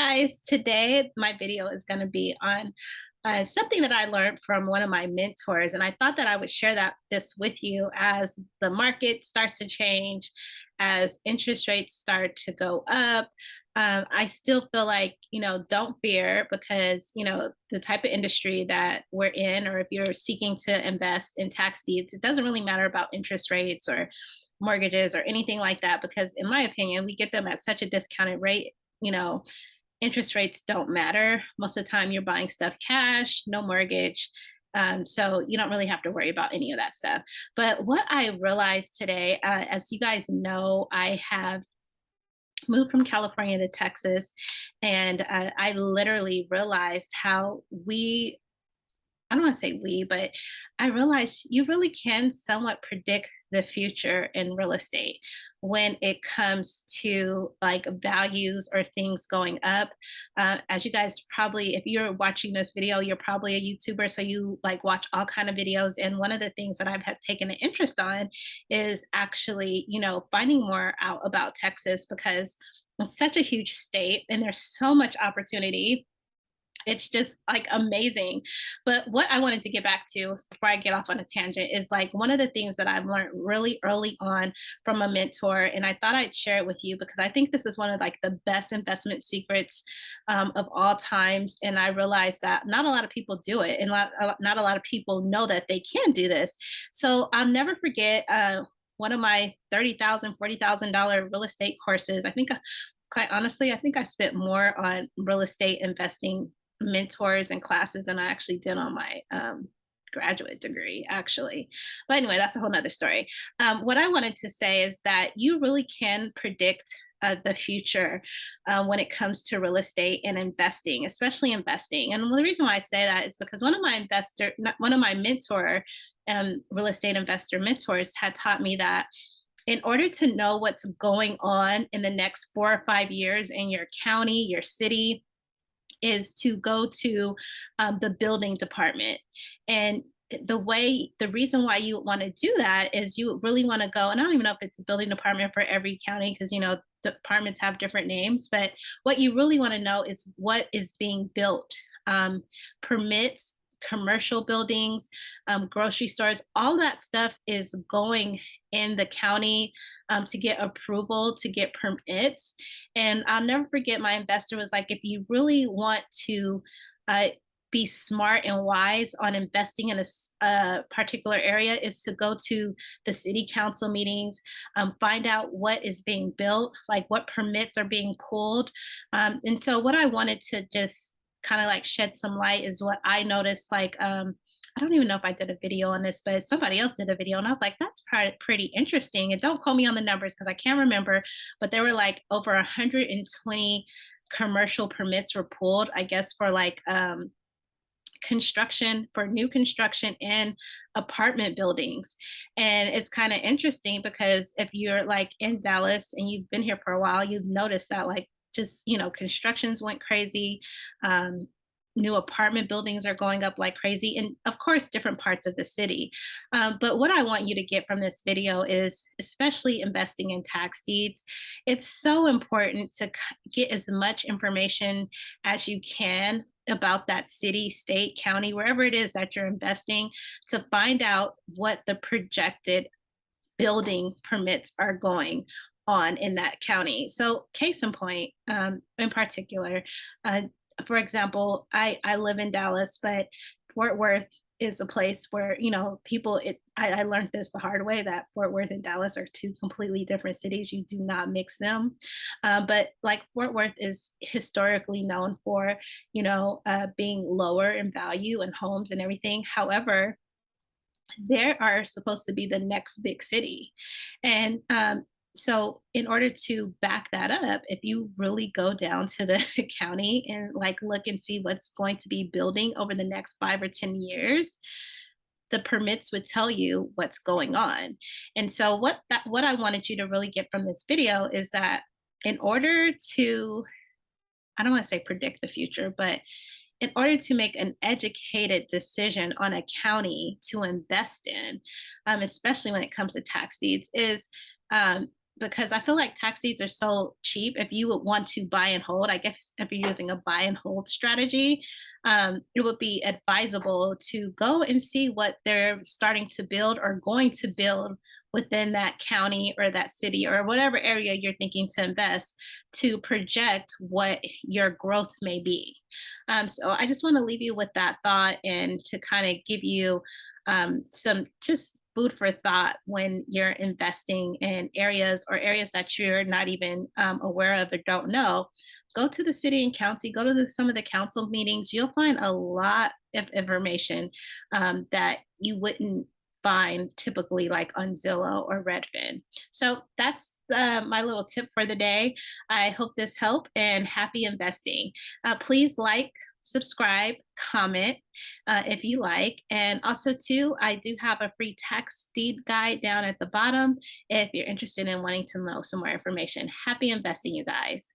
Guys, today my video is going to be on something that I learned from one of my mentors, and I thought that I would share this with you as the market starts to change, as interest rates start to go up. I still feel like don't fear because the type of industry that we're in, or if you're seeking to invest in tax deeds, it doesn't really matter about interest rates or mortgages or anything like that because in my opinion we get them at such a discounted rate. Interest rates don't matter. Most of the time, you're buying stuff cash, no mortgage. So you don't really have to worry about any of that stuff. But what I realized today, as you guys know, I have moved from California to Texas, and I literally realized how I don't want to say we, but I realized you really can somewhat predict the future in real estate when it comes to like values or things going up. As you guys probably, if you're watching this video, you're probably a YouTuber, so you like watch all kind of videos. And one of the things that I've had taken an interest on is actually, finding more out about Texas because it's such a huge state and there's so much opportunity. It's just like amazing. But what I wanted to get back to before I get off on a tangent is like one of the things that I've learned really early on from a mentor. And I thought I'd share it with you because I think this is one of like the best investment secrets of all times. And I realized that not a lot of people do it, and not a lot of people know that they can do this. So I'll never forget one of my $30,000, $40,000 real estate courses. Quite honestly, I think I spent more on real estate investing mentors and classes than I actually did on my graduate degree, actually. But anyway, that's a whole nother story. What I wanted to say is that you really can predict the future when it comes to real estate and investing, especially investing. And the reason why I say that is because one of my mentor, real estate investor mentors, had taught me that in order to know what's going on in the next 4 or 5 years in your county, your city, is to go to the building department. And the reason why you want to do that is you really want to go, and I don't even know if it's a building department for every county because, departments have different names, but what you really want to know is what is being built, permits, commercial buildings, grocery stores, all that stuff is going in the county to get approval, to get permits. And I'll never forget, my investor was like, if you really want to uh, be smart and wise on investing in a particular area, is to go to the city council meetings, find out what is being built, like what permits are being pulled. And so what I wanted to just kind of like shed some light is what I noticed. Like, I don't even know if I did a video on this, but somebody else did a video, and I was like, that's pretty interesting. And don't quote me on the numbers because I can't remember, but there were like over 120 commercial permits were pulled, I guess, for like construction, for new construction in apartment buildings. And it's kind of interesting because if you're like in Dallas and you've been here for a while, you've noticed that like just constructions went crazy. New apartment buildings are going up like crazy, and of course different parts of the city. But what I want you to get from this video is, especially investing in tax deeds, it's so important to get as much information as you can about that city, state, county, wherever it is that you're investing, to find out what the projected building permits are going on in that county. So case in point, in particular, for example, I live in Dallas, but Fort Worth is a place where, I learned this the hard way, that Fort Worth and Dallas are two completely different cities. You do not mix them. But like Fort Worth is historically known for, being lower in value and homes and everything. However, there are supposed to be the next big city. And so in order to back that up, if you really go down to the county and like look and see what's going to be building over the next 5 or 10 years, the permits would tell you what's going on. And so what I wanted you to really get from this video is that in order to, I don't want to say predict the future, but in order to make an educated decision on a county to invest in, especially when it comes to tax deeds, is because I feel like tax deeds are so cheap. If you would want to buy and hold, I guess if you're using a buy and hold strategy, it would be advisable to go and see what they're starting to build or going to build within that county or that city or whatever area you're thinking to invest to project what your growth may be. So I just want to leave you with that thought and to kind of give you some just food for thought when you're investing in areas or areas that you're not even aware of or don't know. Go to the city and county, go to some of the council meetings. You'll find a lot of information that you wouldn't find typically like on Zillow or Redfin. So that's my little tip for the day. I hope this helped and happy investing. Please like, subscribe, comment if you like. And also, too, I do have a free tax deed guide down at the bottom if you're interested in wanting to know some more information. Happy investing, you guys.